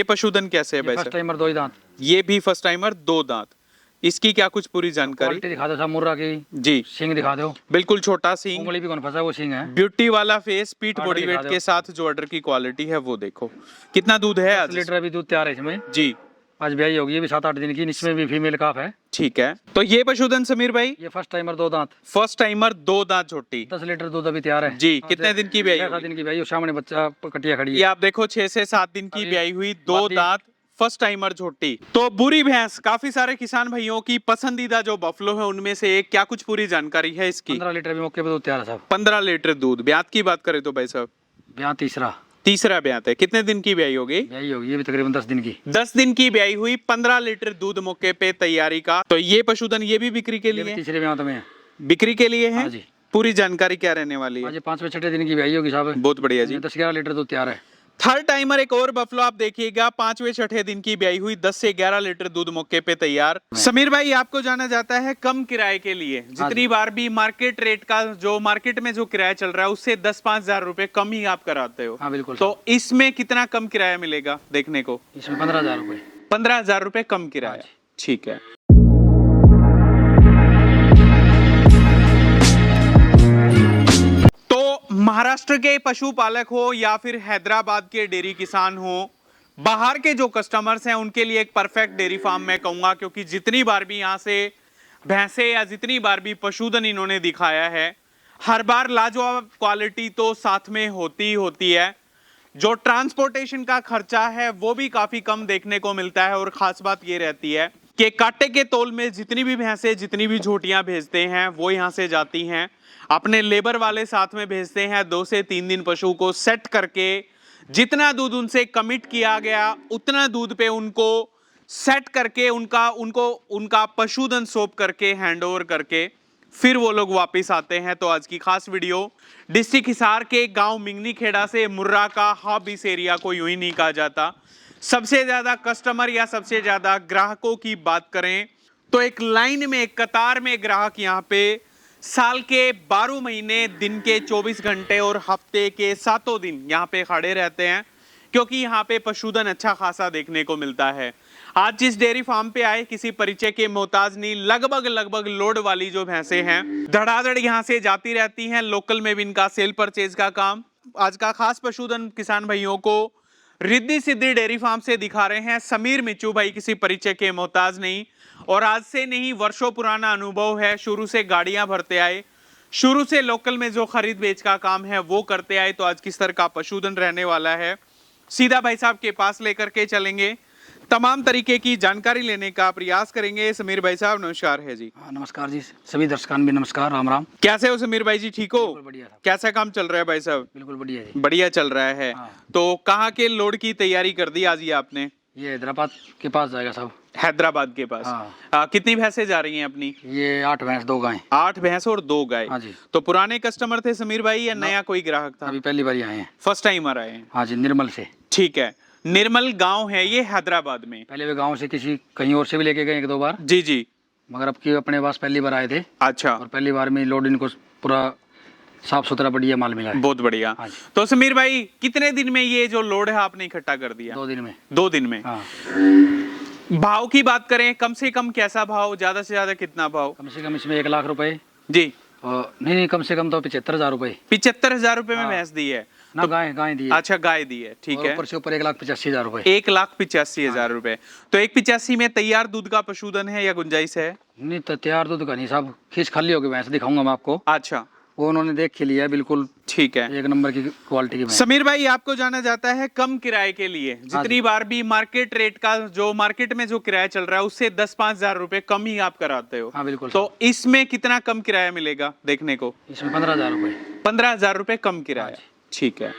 ये पशुधन कैसे है भाई फर्स्ट साहब? टाइमर 2 ही दांत। ये भी फर्स्ट टाइमर 2 दांत। इसकी क्या कुछ पूरी जानकारी? क्वालिटी दिखा दो साहब, मुर्रा की जी सींग दिखा दो, बिल्कुल छोटा सींग, उंगली भी कौन फंसा वो सींग है। ब्यूटी वाला फेस, पीठ ऑर्डर बॉडी दिखा वेट दो। के साथ जो ऑर्डर की क्वालिटी है वो देखो। कितना दूध है 10 आज? लीटर अभी दूध तैयार है इसमें। जी आज ब्याई होगी, ये भी 7-8 दिन की, इसमें भी फीमेल काफ है। ठीक है। तो ये पशुधन समीर भाई ये फर्स्ट टाइमर 2 दांत, फर्स्ट टाइमर 2 दांत छोटी। 10 लीटर दूध अभी तैयार है। जी कितने दिन की ब्याई 6-7 होगी? दिन की ब्याई, और सामने बच्चा कटिया खड़ी ये है। आप देखो 6 से 7 दिन की अभी ब्याई हुई, 2 बाकी- दांत, फर्स्ट टाइमर छोटी। तो बुरी भैंस काफी सारे किसान भाइयों की पसंदीदा जो बफलो है उनमें से एक, क्या कुछ पूरी जानकारी है इसकी? 15 लीटर भी मौके पे दूध तैयार है साहब। 15 लीटर दूध। ब्यात की बात करें तो भाई साहब ब्याह तीसरा ब्यात है। कितने दिन की ब्याई होगी? ब्याई होगी, ये भी तकरीबन 10 दिन की। 10 दिन की ब्याई हुई, 15 लीटर दूध मौके पे तैयारी का। तो ये पशुधन ये भी बिक्री के ये लिए भी है? तीसरे ब्याह में है। बिक्री के लिए है। हाँ जी। पूरी जानकारी क्या रहने वाली है? आज 5वें-6ठे दिन की ब्याई होगी साहब। बहुत बढ़िया जी। 10-11 लीटर दूध तैयार है। थर्ड टाइमर एक और बफलो आप देखिएगा, 5वें 6ठे दिन की ब्याई हुई, 10 से 11 लीटर दूध मौके पे तैयार। समीर भाई आपको जाना जाता है कम किराए के लिए। जितनी बार भी मार्केट रेट का, जो मार्केट में जो किराया चल रहा है उससे 10-5 हजार रुपए कम ही आप कराते हो। हाँ बिल्कुल। तो इसमें कितना कम किराया मिलेगा देखने को? इसमें 15,000 रुपए। 15,000 रुपए कम किराया। ठीक है। महाराष्ट्र के पशुपालक हो या फिर हैदराबाद के डेयरी किसान हो, बाहर के जो कस्टमर्स हैं उनके लिए एक परफेक्ट डेयरी फार्म मैं कहूंगा, क्योंकि जितनी बार भी यहां से भैंसे या जितनी बार भी पशुधन इन्होंने दिखाया है, हर बार लाजवाब क्वालिटी तो साथ में होती ही होती है। जो ट्रांसपोर्टेशन का खर्चा है वो भी काफी कम देखने को मिलता है। और खास बात ये रहती है कि कांटे के तौल में जितनी भी भैंसे, जितनी भी झोटियां भेजते हैं वो यहां से जाती हैं। अपने लेबर वाले साथ में भेजते हैं, 2 से 3 दिन पशु को सेट करके जितना दूध उनसे कमिट किया गया उतना दूध पे उनको सेट करके उनका पशुधन सौंप करके हैंड ओवर करके फिर वो लोग वापस आते हैं। तो आज की खास वीडियो डिस्ट्रिक्ट हिसार के गांव मिंगनी खेड़ा से, मुर्रा का हब इस एरिया को यूं ही नहीं कहा जाता। सबसे ज्यादा कस्टमर या सबसे ज्यादा ग्राहकों की बात करें तो एक लाइन में, एक कतार में ग्राहक यहाँ पे साल के 12 महीने, दिन के 24 घंटे और हफ्ते के 7 दिन यहाँ पे खड़े रहते हैं, क्योंकि यहाँ पे पशुधन अच्छा खासा देखने को मिलता है। आज जिस डेयरी फार्म पे आए किसी परिचय के मोहताज नहीं, लगभग लोड वाली जो भैंसे हैं धड़ाधड़ यहाँ से जाती रहती हैं। लोकल में भी इनका सेल परचेज का काम। आज का खास पशुधन किसान भाइयों को रिद्धि सिद्धि डेयरी फार्म से दिखा रहे हैं समीर मिच्चू भाई, किसी परिचय के मोहताज नहीं। और आज से नहीं, वर्षों पुराना अनुभव है। शुरू से गाड़ियां भरते आए, शुरू से लोकल में जो खरीद बेच का काम है वो करते आए। तो आज किस तरह का पशुधन रहने वाला है, सीधा भाई साहब के पास लेकर के चलेंगे, तमाम तरीके की जानकारी लेने का प्रयास करेंगे। समीर भाई साहब नमस्कार है जी। नमस्कार जी, सभी दर्शकान भी नमस्कार, राम राम। कैसे हो समीर भाई जी, ठीक हो? बढ़िया साहब। कैसा काम चल रहा है भाई साहब? बिल्कुल बढ़िया जी। बढ़िया चल रहा है। तो कहाँ के लोड की तैयारी कर दी आज ये आपने? ये हैदराबाद के पास जाएगा साहब। हैदराबाद के पास। कितनी भैंसें जा रही हैं अपनी? ये 8 भैंस 2 गाय। 8 भैंस और 2 गाय। हाँ जी। तो पुराने कस्टमर थे समीर भाई या नया कोई ग्राहक था? अभी पहली बार आए हैं। फर्स्ट टाइमर आए हैं? हाँ जी, निर्मल से। ठीक है। निर्मल गांव है ये हैदराबाद में? पहले वे गांव से किसी कहीं और से भी लेके गए 1-2 बार। जी जी। मगर अब की अपने पास पहली बार आए थे। अच्छा। और पहली बार में लोड इनको पूरा साफ सुथरा बढ़िया माल मिला है। बहुत बढ़िया। तो समीर भाई कितने दिन में ये जो लोड है आपने इकट्ठा कर दिया? 2 दिन में। 2 दिन में। हाँ। भाव की बात करें, कम से कम कैसा भाव, ज्यादा से ज्यादा कितना भाव? कम से कम इसमें 1 लाख रुपए जी। और नहीं, कम से कम तो 75,000 रुपए। 75,000 रुपए में भैंस दी है ना? तो गाय दी है। अच्छा, गाय दी है, ठीक है। ऊपर से ऊपर 1,85,000 रुपए। 1,85,000 रुपए। तो 1,85 में तैयार दूध का पशुधन है या गुंजाइश है? नहीं, तो तैयार दूध का नहीं साहब, खींच खाली होगी भैंस, दिखाऊंगा मैं आपको। अच्छा, वो उन्होंने देख के लिया, बिल्कुल ठीक है, 1 नंबर की क्वालिटी की भैंस। समीर भाई आपको जाना जाता है कम किराए के लिए। जितनी बार भी मार्केट रेट का, जो मार्केट में जो किराया चल रहा है उससे 10-5 हजार रुपए कम ही आप कराते हो। हाँ बिल्कुल। तो इसमें कितना कम किराया मिलेगा देखने को? इसमें 15,000 रुपए। 15,000 रुपए कम किराया। ठीक है।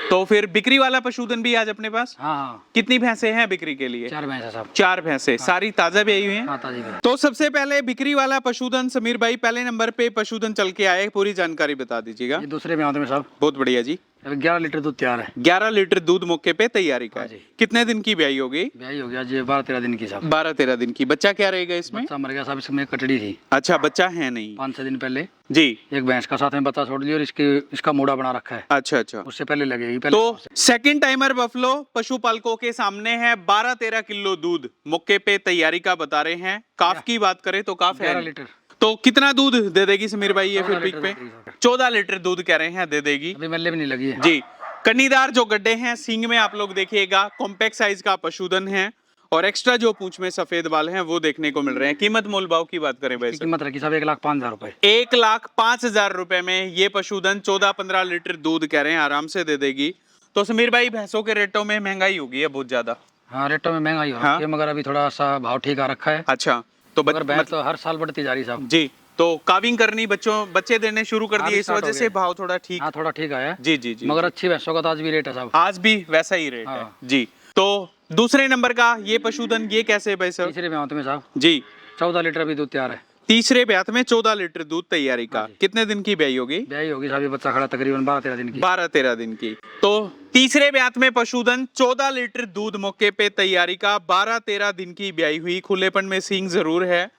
तो फिर बिक्री वाला पशुधन भी आज अपने पास? हाँ। कितनी भैंसे हैं बिक्री के लिए? 4 भैंस है साहब। 4 भैंसे। सारी ताजा भी आई हुई हैं? हाँ, ताजी भैंस। तो सबसे पहले बिक्री वाला पशुधन समीर भाई, पहले नंबर पे पशुधन चल के आए, पूरी जानकारी बता दीजिएगा। ये दूसरे ब्याह में साहब। बहुत बढ़िया जी। अभी 11 लीटर दूध तैयार है। 11 लीटर दूध मौके पे तैयारी का हाँ है। जी। कितने दिन की ब्याई हो गई? ब्याई हो गया जी 12-13 दिन की साहब। 12-13 दिन की। बच्चा क्या रहेगा इसमें? बच्चा मर गया साहब, इसमें कटड़ी थी अच्छा, बच्चा है नहीं। 5-6 दिन पहले। जी। एक भैंस का साथ में बच्चा छोड़ दिया और इसका मोड़ा बना रखा है। अच्छा अच्छा। उससे पहले लगेगी पहले। तो सेकंड टाइमर बफलो पशुपालकों के सामने है। 12-13 किलो दूध मौके पे तैयारी का बता रहे हैं। काफ की बात करें तो काफ है 11 नहीं। लीटर। तो कितना दूध दे देगी समीर भाई ये फिर 14 पीक लीटर पे? दूध देगी। 14 लीटर दूध कह रहे हैं दे देगी। अभी मेले भी नहीं लगी है जी। कन्नीदार जो गड्ढे हैं सींग में आप लोग देखिएगा, कॉम्पैक्ट साइज का पशुधन है और एक्स्ट्रा जो पूंछ में सफेद बाल हैं वो देखने को मिल रहे हैं। कीमत मोल भाव की बात करें भाई इसकी कीमत रखी साहब 1,05,000 रुपए। 1,05,000 रुपए में ये पशुधन 14-15 लीटर दूध कह रहे हैं आराम से दे देगी। तो समीर भाई भैंसों के रेटों में महंगाई होगी है बहुत ज्यादा। हाँ रेटों में महंगाई हो हाँ। रही है, मगर अभी थोड़ा सा भाव ठीक आ रखा है। अच्छा, तो मगर भैंस तो हर साल बढ़ती जा रही है साहब। जी। तो काविंग करनी बच्चे देने शुरू कर हाँ, दिए, इस स्टार्ट हो वजह से गए। भाव थोड़ा ठीक। हाँ थोड़ा ठीक आया है। जी जी जी। मगर अच्छी भैंसों का तो आज भी रेट है साहब। आज भी वैसा ही रेट है। हाँ। जी। तो दूसरे नंबर का ये पशुधन ये कैसे है भाई साहब? तीसरे ब्याह में साहब जी। 14 लीटर अभी दूध तैयार है। तीसरे ब्यात में 14 लीटर दूध तैयारी का। हाँ जी। कितने दिन की ब्याई होगी? ब्याई होगी साहब, ये बच्चा खड़ा तकरीबन 12-13 दिन की। 12-13 दिन की। तो तीसरे ब्यात में पशुधन 14 लीटर दूध मौके पे तैयारी का। 12-13 दिन की ब्याई हुई। खुलेपन में सींग जरूर है।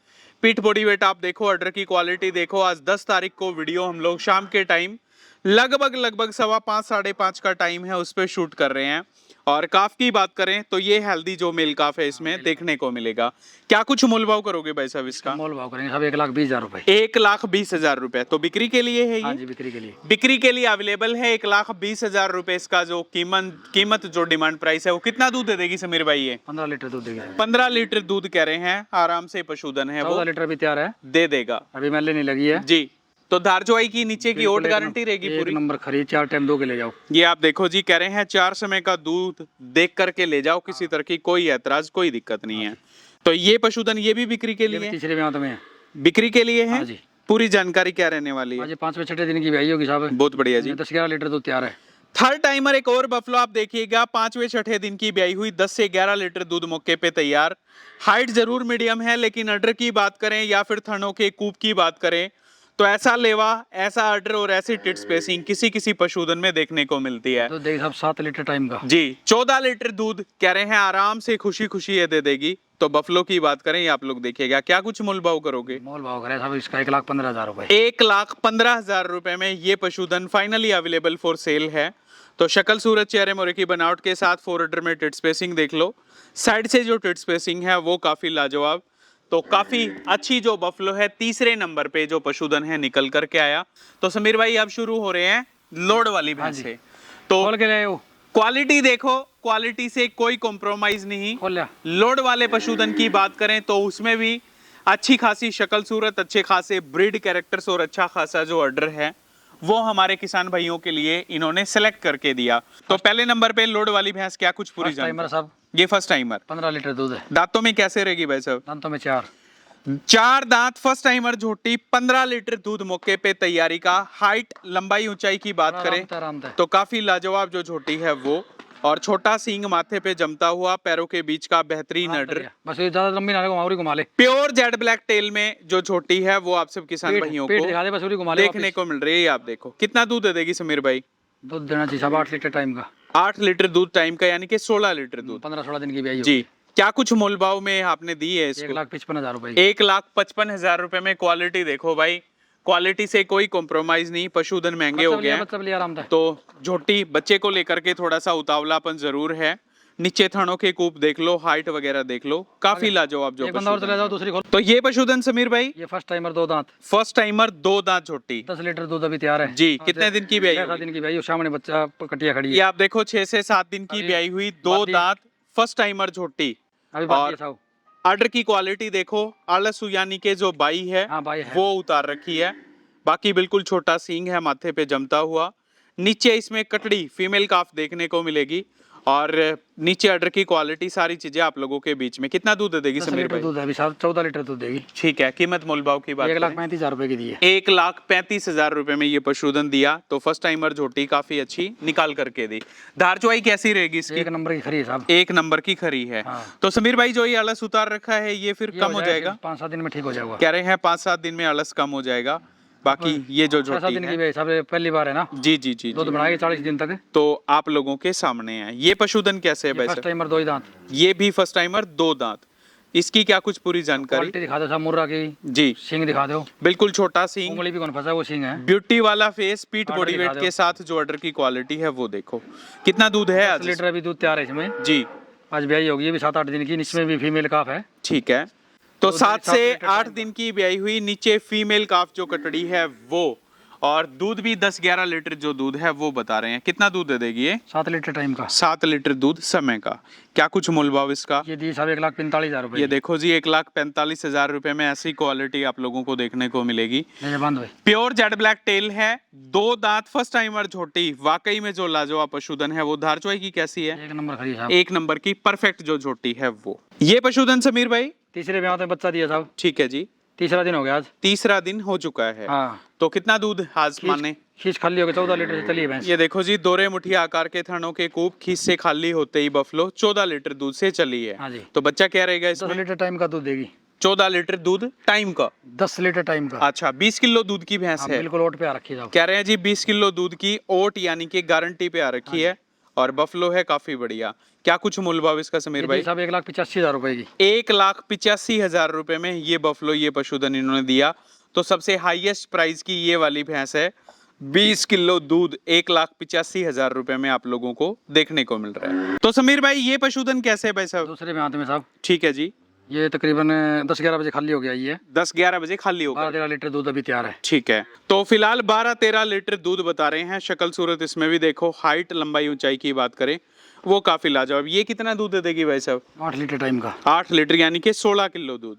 पीठ बॉडी वेट आप देखो, ऑर्डर की क्वालिटी देखो। आज 10 तारीख को वीडियो हम लोग शाम के टाइम लगभग 5:15 5:30 का टाइम है उस पर शूट कर रहे हैं। और काफ की बात करें तो ये हेल्दी जो मेल काफ है इसमें देखने को मिलेगा। क्या कुछ मोल भाव करोगे भाई साहब इसका? मोल भाव करेंगे साहब 1,20,000 रुपए। 1,20,000 रुपए। तो बिक्री के लिए है हाँ ये? जी बिक्री के लिए। बिक्री के लिए अवेलेबल है। 1,20,000 रुपए इसका जो कीमत जो डिमांड प्राइस है वो कितना दूध दे देगी समीर भाई ये? 15 लीटर दूध देगी। 15 लीटर दूध कह रहे हैं आराम से पशुधन है वो 14 लीटर भी तैयार है, दे देगा। अभी मेले नहीं लगी है। जी। तो धारचोई की नीचे की ओट गारंटी रहेगी एक पूरी। नंबर खरीद 4 टाइम दो के ले जाओ। ये आप देखो जी, कह रहे हैं 4 समय का दूध देख करके ले जाओ, किसी तरह की कोई ऐतराज कोई दिक्कत नहीं है। तो ये पशुधन ये भी बिक्री के ये लिए भी है? तीसरे ब्याह में है। बिक्री के लिए है। हाँ जी। पूरी जानकारी क्या रहने वाली है? आज 5वें-6ठे दिन की ब्याई होगी साहब। बहुत बढ़िया जी। 10-11 लीटर दूध तैयार है। थर्ड टाइमर एक और बफलो आप देखिएगा। 5वें-6ठे दिन की ब्याई हुई। 10 से 11 लीटर दूध मौके पे तैयार। हाइट जरूर मीडियम है, लेकिन अडर की बात करें या फिर थनों के कूप की बात करें तो ऐसा लेवा, ऐसा अडर और ऐसी टिट स्पेसिंग किसी किसी पशुधन में देखने को मिलती है। तो देखिए साहब 7 लीटर टाइम का। जी। 14 लीटर दूध कह रहे हैं आराम से खुशी खुशी ये दे देगी। तो बफलो की बात करें ये आप लोग देखिएगा। क्या कुछ मोल भाव करोगे? मोल भाव करे साहब इसका 1,15,000 रुपए। 1,15,000 रुपए में ये पशुधन फाइनली अवेलेबल फॉर सेल है। तो शक्ल सूरत चेहरे मोरे की बनावट के साथ 4 अडर में टिट स्पेसिंग देख लो। साइड से जो टिट स्पेसिंग है वो काफी लाजवाब। तो काफी अच्छी जो बफलो है तीसरे नंबर पे जो पशुधन है निकल करके आया। तो समीर भाई अब शुरू हो रहे हैं लोड वाली भैंस से। तो खोल के ले आओ। क्वालिटी देखो, क्वालिटी से कोई कॉम्प्रोमाइज नहीं। खोल लिया। लोड वाले पशुधन की बात करें तो उसमें भी अच्छी खासी शक्ल सूरत, अच्छे खासे ब्रीड कैरेक्टर्स और अच्छा खासा जो ऑर्डर है वो हमारे किसान भाइयों के लिए इन्होंने सेलेक्ट करके दिया। तो पहले नंबर पे लोड वाली भैंस क्या कुछ पूरी फर्स्ट टाइमर जानकारी? साहब ये फर्स्ट टाइमर। 15 लीटर दूध है। दांतों में कैसे रहेगी भाई साहब? दांतों में 4। 4 दांत, फर्स्ट टाइमर झोटी, 15 लीटर दूध मौके पे तैयारी का। हाइट लंबाई ऊंचाई की बात करें आराम से। तो काफी लाजवाब जो झोटी है वो, और छोटा सींग माथे पे जमता हुआ, पैरों के बीच का बेहतरीन अडर। बस ये ज्यादा लंबी ना लगे, मावरी घुमा ले। प्योर जेड ब्लैक टेल में जो छोटी है वो आप सब किसान भाइयों पेट को दिखा दे, बस पूरी घुमा ले देखने को मिल रही है। आप देखो कितना दूध दे देगी समीर भाई? दूध देना चाहिए साहब 8 लीटर टाइम का। 8 लीटर दूध टाइम का, यानी कि 16 लीटर दूध। 15-16 दिन की ब्याई जी। क्या कुछ मोल भाव में आपने दी है इसको? 1,55,000 रुपए। 1,55,000 रुपए में। क्वालिटी देखो भाई, क्वालिटी से कोई कॉम्प्रोमाइज नहीं। पशुधन महंगे हो गए हैं बच्चा लिया आराम से। तो झोटी बच्चे को लेकर के थोड़ा सा उतावलापन जरूर है। नीचे थनों के कूप देख लो, हाइट वगैरह देख लो, काफी लाजवाब जो एक बंदा और चले जाओ दूसरी खोल। तो ये पशुधन समीर भाई ये फर्स्ट टाइमर 2 दांत। फर्स्ट टाइमर 2 दांत झोटी। 10 लीटर दूध अभी तैयार है। जी। कितने दिन की ब्याई? 6-7 दिन की ब्याई। सामने बच्चा कटिया खड़ी ये है। आप देखो 6 से 7 दिन की ब्याई हुई, 2 दांत, फर्स्ट टाइमर झोटी। अभी बाकी और है साहब। आर्डर की क्वालिटी देखो, आलस यानी के जो बाई है हाँ बाई है। वो उतार रखी है। बाकी बिल्कुल छोटा सींग है माथे पे जमता हुआ। नीचे इसमें कटड़ी फीमेल काफ देखने को मिलेगी और नीचे आर्डर की क्वालिटी, सारी चीजें आप लोगों के बीच में। कितना दूध दे देगी 10 समीर लीटर भाई? दूध है अभी साहब, 14 लीटर दूध देगी। ठीक है। कीमत मोल भाव की बात 1,35,000 रुपए की दी है। 1,35,000 रुपए में ये पशुधन दिया। तो फर्स्ट टाइमर झोटी काफी अच्छी निकाल करके दी। धार चुवाई कैसी रहेगी इसकी? 1 नंबर की खरी है साहब। 1 नंबर की खरी है। हाँ। तो समीर भाई जो ये आलस उतार रखा है ये फिर कम हो जाएगा? 5-7 दिन में ठीक हो जाएगा। कह रहे हैं 5-7 दिन में आलस कम हो जाएगा। बाकी ये जो 6-7 झोटी दिन की है, भी सब पहली बार है ना, जी जी जी दूध जी, बढ़ाएगी 40 दिन तक। तो आप लोगों के सामने है। ये पशुधन कैसे है भाई फर्स्ट साहब? टाइमर 2 ही दांत। ये भी फर्स्ट टाइमर, 2 दांत। इसकी क्या कुछ पूरी जानकारी? क्वालिटी दिखा दो सब, मुर्रा की जी सींग दिखा दो, बिल्कुल छोटा सींग, उंगली भी कौन फंसा वो सींग है। ब्यूटी वाला फेस, पीठ ऑर्डर बॉडी दिखा वेट दो। के साथ जो ऑर्डर की क्वालिटी है वो देखो। कितना दूध है 10 आज? लीटर अभी दूध तैयार है इसमें। जी आज ब्याई होगी, ये भी 7-8 दिन की, इसमें भी फीमेल काफ है। ठीक है, तो दूध 7 7 से लीटर 8 टाइम दिन की ब्याई हुई, नीचे फीमेल काफ जो कटड़ी है वो, और दूध भी 10-11 लीटर जो दूध है वो बता रहे हैं। कितना दूध दे देगी ये? 7 लीटर टाइम का। 7 लीटर दूध समय का। क्या कुछ मूल भाव इसका? ये दी साहब 1,45,000 रुपए। ये देखो जी, 1,45,000 रुपए में ऐसी क्वालिटी आप लोगों को देखने को मिलेगी। ये बंद हुई। प्योर जेड ब्लैक टेल है, 2 दांत, फर्स्ट टाइमर झोटी। वाकई में जो लाजवाब पशुधन है वो। धारचोई की कैसी है? 1 नंबर खड़ी साहब। 1 नंबर की परफेक्ट जो झोटी है वो। ये पशुधन समीर भाई? तीसरे ब्याह में बच्चा दिया साहब, ठीक है जी, तीसरा दिन हो गया आज। तीसरा दिन हो चुका है। हाँ, तो कितना दूध आज माने? खींच खाली हो गया, 14 लीटर से चली है भैंस। ये देखो जी, दोरे मुठिया आकार के थनों के कूप खींच से खाली होते ही बफलो 14 लीटर दूध से चली है। हाँ जी। तो बच्चा क्या रहेगा 10 इसमें? लीटर टाइम का दूध देगी। 14 लीटर दूध टाइम का। 10 लीटर टाइम का। अच्छा, 20 किलो दूध की भैंस हाँ, है। बिल्कुल ओट पे आ रखी साहब। कह रहे हैं जी 20 किलो दूध की ओट, यानी कि गारंटी पे आ रखी है, और बफलो है काफी बढ़िया। क्या कुछ मूल भाव इसका समीर भाई? साहब 1,85,000 रुपए की। 1,85,000 रुपए में ये बफलो, ये पशुधन इन्होंने दिया। तो सबसे हाईएस्ट प्राइस की ये वाली भैंस है। 20 किलो दूध 1,85,000 रुपए में आप लोगों को देखने को मिल रहा है। तो समीर भाई ये पशुधन कैसे है भाई साहब? दूसरे ब्याह में साहब, ठीक है जी, ये तकरीबन 10-11 बजे खाली हो गया। ये 10-11 बजे खाली होगा। 12-13 लीटर दूध अभी तैयार है। ठीक है, तो फिलहाल 12-13 लीटर दूध बता रहे हैं। शक्ल सूरत इसमें भी देखो, हाइट लंबाई ऊंचाई की बात करें वो काफी लाजवाब। ये कितना दूध दे देगी भाई साहब? 8 लीटर टाइम का। 8 लीटर, यानी कि 16 किलो दूध।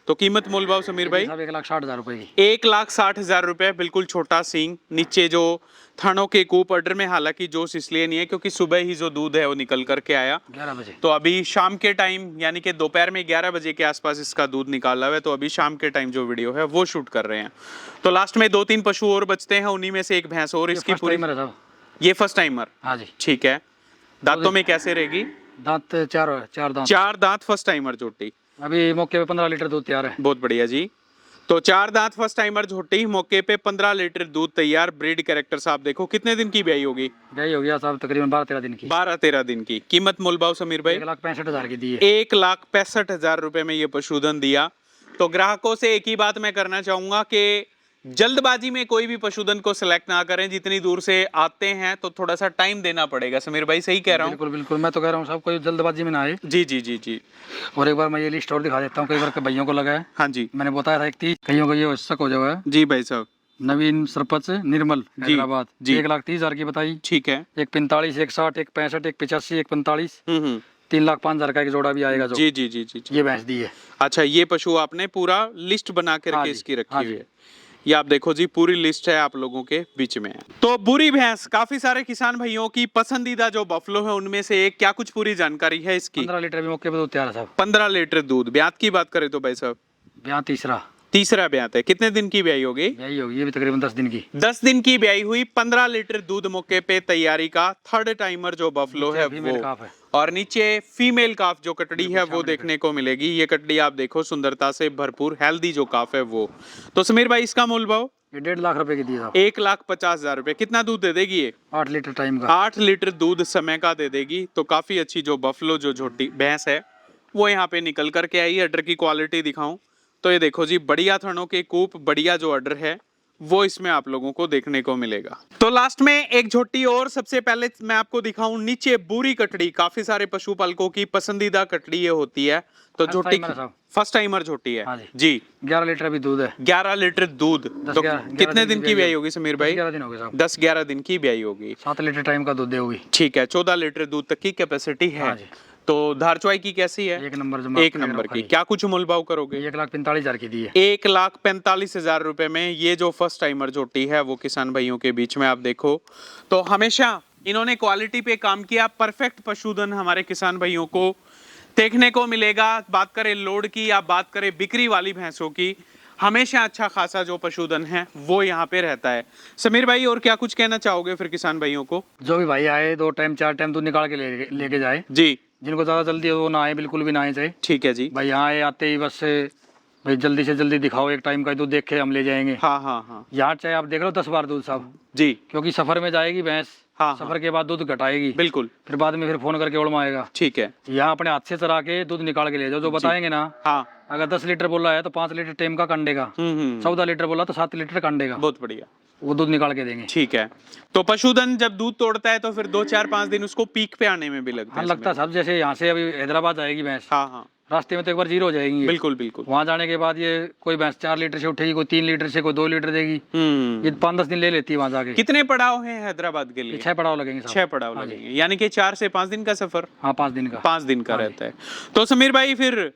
तो कीमत मूल भाव समीर भाई? साहब 1,60,000 रुपए की। 1,60,000 रुपए। बिल्कुल छोटा सींग, नीचे जो थनों के कूप, ऑर्डर में हालांकि जोश इसलिए नहीं है क्योंकि सुबह ही जो दूध है वो निकल करके आया। 11 बजे। तो अभी शाम के टाइम, यानी कि दोपहर में 11 बजे के आसपास इसका दूध निकाला हुआ है। तो अभी शाम के टाइम जो वीडियो है वो शूट कर रहे हैं। तो लास्ट में 2-3 पशु और बचते हैं, उन्हीं में से एक भैंस और इसकी फर्स्ट पूरी। टाइमर है साहब। ये फर्स्ट टाइमर? हाँ जी। ठीक है, दांतों में कैसे रहेगी? दांत 4 दांत। 4 दांत, फर्स्ट टाइमर झोटी। अभी मौके पे 15 लीटर दूध तैयार है। बहुत बढ़िया जी। तो 4 दांत, फर्स्ट टाइमर झोटी, मौके पे 15 लीटर दूध तैयार। ब्रीड कैरेक्टर साहब देखो। कितने दिन की ब्याई होगी? ब्याई हो गया साहब तकरीबन 12-13 दिन की। 12-13 दिन की। कीमत मूल भाव समीर भाई? 1,65,000 की दी है। 1,65,000 रुपए में ये पशुधन दिया। तो ग्राहकों से एक ही बात मैं करना चाहूंगा कि जल्दबाजी में कोई भी पशुधन को सिलेक्ट ना करें। जितनी दूर से आते हैं तो थोड़ा सा टाइम देना पड़ेगा। समीर भाई सही कह रहा हूँ? बिल्कुल बिल्कुल, मैं तो कह रहा हूँ साहब कोई जल्दबाजी में ना आए। जी जी जी जी। और एक बार मैं ये लिस्ट और दिखा देता हूँ, कई बार के भाइयों को लगा है। हाँ जी मैंने बताया था 31, कईयों को ये शक हो जाए। जी भाई साहब। नवीन सरपंच निर्मल हैदराबाद, जी। 1,30,000 की बताई। ठीक है। 1,45, 1,60, 1,65, 1,85, 1,45, हम्म। 3,05,000 का एक जोड़ा भी आएगा जो। जी जी जी जी जी। ये भैंस दी है। अच्छा, ये पशु आपने पूरा लिस्ट बना के हाँ रखे जी, इसकी रखी हाँ हुई जी। है। ये आप देखो जी, पूरी लिस्ट है आप लोगों के बीच में है। तो बुरी भैंस काफी सारे किसान भाइयों की पसंदीदा जो बफलो है उनमें से एक। क्या कुछ पूरी जानकारी है इसकी? 15 लीटर भी मौके पे दूध तैयार है साहब। 15 लीटर दूध। ब्यात की बात करें तो भाई साहब? ब्याह तीसरा ब्यात है। कितने दिन की ब्याई होगी? ब्याई होगी ये भी तकरीबन 10 दिन की। 10 दिन की ब्याई हुई, 15 लीटर दूध मौके पे तैयारी का। थर्ड टाइमर जो बफलो है फीमेल वो, काफ है। और नीचे फीमेल काफ जो कटड़ी है वो देखने को मिलेगी। ये कटड़ी आप देखो, सुंदरता से भरपूर हेल्दी जो काफ है वो। तो समीर भाई इसका मूल भाव? ये 1.5 लाख रुपए की दी साहब। 1,50,000 रुपए। कितना दूध दे देगी ये? 8 लीटर टाइम का। 8 लीटर दूध समय का दे देगी। तो काफी अच्छी जो बफलो जो झोटी भैंस है वो यहाँ पे निकल करके आई। अडर की क्वालिटी दिखाऊं तो ये देखो जी, बढ़िया थनों के कूप, बढ़िया जो अडर है वो इसमें आप लोगों को देखने को मिलेगा। तो लास्ट में एक झोटी और सबसे पहले मैं आपको दिखाऊं, नीचे बुरी कटड़ी। काफी सारे पशुपालकों की पसंदीदा कटड़ी ये होती है। तो फर्स्ट झोटी टाइमर है साहब। फर्स्ट टाइमर झोटी है। हाँ जी। जी 11 लीटर भी दूध है। 11 लीटर दूध। तो 11 कितने दिन की ब्याई ब्याई होगी समीर भाई? 11 दिन हो गए साहब। 10-11 दिन की ब्याई होगी। 7 लीटर टाइम का दूध दे होगी। ठीक है, 14 लीटर दूध तक की कैपेसिटी है। हाँ जी। तो धारचवाई की कैसी है? 1 नंबर एक नंबर की। क्या कुछ मूल भाव करोगे? 1,45,000 की दी है। 1,45,000 रुपए में ये जो फर्स्ट टाइमर झोटी है वो किसान भाइयों के बीच में आप देखो। तो हमेशा इन्होंने क्वालिटी पे काम किया। परफेक्ट पशुधन हमारे किसान भाइयों को देखने को मिलेगा। बात करें लोड की या बात करें बिक्री वाली भैंसों की, हमेशा अच्छा खासा जो पशुधन है वो यहाँ पे रहता है। समीर भाई और क्या कुछ कहना चाहोगे फिर किसान भाइयों को? जो भी भाई आए 2 टाइम 4 टाइम दूध निकाल के लेके जाए। जी। जिनको ज्यादा जल्दी हो वो ना आए, बिल्कुल भी ना आए चाहे। ठीक है जी। भाई यहाँ आए, आते ही बस भाई जल्दी से जल्दी दिखाओ, एक टाइम का दूध देख के हम ले जाएंगे। हाँ हाँ हाँ यहाँ चाहे आप देख लो 10 बार दूध साहब, जी, क्योंकि सफर में जाएगी भैंस, हाँ, सफर के बाद दूध घटाएगी, बिल्कुल, फिर बाद में फिर फोन करके उड़मा आएगा। ठीक है, यहाँ अपने हाथ से चरा के दूध निकाल के ले जाओ, जो बताएंगे ना। हाँ, अगर 10 लीटर बोला है तो 5 लीटर टेम का कंडे का, 14 लीटर बोला तो 7 लीटर कंडे का, बहुत बढ़िया, वो दूध निकाल के देंगे। ठीक है। तो पशुधन जब दूध तोड़ता है तो फिर 2-4-5 दिन उसको पीक पे आने में भी लगता हाँ है? लगता है साहब, जैसे यहाँ से अभी हैदराबाद जाएगी भैंस, हाँ हाँ, रास्ते में तो एक बार जीरो हो जाएगी ये। बिल्कुल बिल्कुल। वहाँ जाने के बाद ये कोई भैंस 4 लीटर से उठेगी, कोई 3 लीटर से, कोई 2 लीटर देगी। ये 5-10 दिन ले लेती है वहाँ जाके। कितने पड़ाव हैं हैदराबाद के लिए? 6 पड़ाव लगेंगे साहब। 6 पड़ाव लगेंगे, यानी कि 4 से 5 दिन का सफर? हाँ 5 दिन का। 5 दिन का रहता है। तो समीर भाई फिर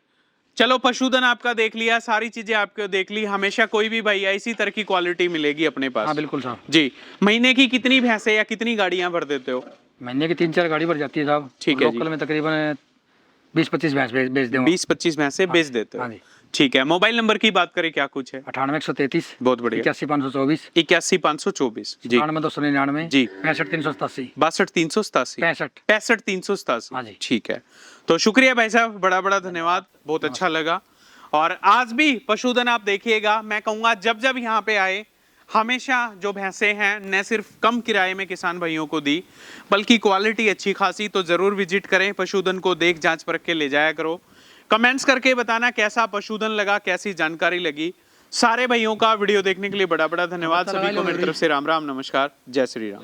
चलो पशुधन आपका देख लिया, सारी चीजें आपको देख ली, हमेशा कोई भी भैया इसी तरह की क्वालिटी मिलेगी अपने पास? हाँ बिल्कुल साहब जी। महीने की कितनी भैंसे या कितनी गाड़ियां भर देते हो? महीने की 3-4 गाड़ी भर जाती है साहब। ठीक है जी। लोकल में तकरीबन 20-25 भैंस बेच देंगे। 20-25 भैंसे बेच देते हो? हाँ जी। ठीक है। मोबाइल नंबर की बात करें, क्या कुछ है? 98-133, बहुत बढ़िया, 81-524, 81-524 जी, 92-299 जी, 65-387, 62-387, 65-387 हाँ जी। ठीक है। तो शुक्रिया भाई साहब, बड़ा बड़ा धन्यवाद, बहुत अच्छा लगा। और आज भी पशुधन आप देखिएगा, मैं कहूँगा जब जब यहाँ पे आए हमेशा जो भैंसें हैं न सिर्फ कम किराए में किसान भाइयों को दी, बल्कि क्वालिटी अच्छी खासी। तो ज़रूर विजिट करें, पशुधन को देख जांच परख के ले जाया करो। कमेंट्स करके बताना कैसा पशुधन लगा, कैसी जानकारी लगी। सारे भाइयों का वीडियो देखने के लिए बड़ा बड़ा धन्यवाद। सभी को मेरी तरफ से राम राम, नमस्कार, जय श्री राम।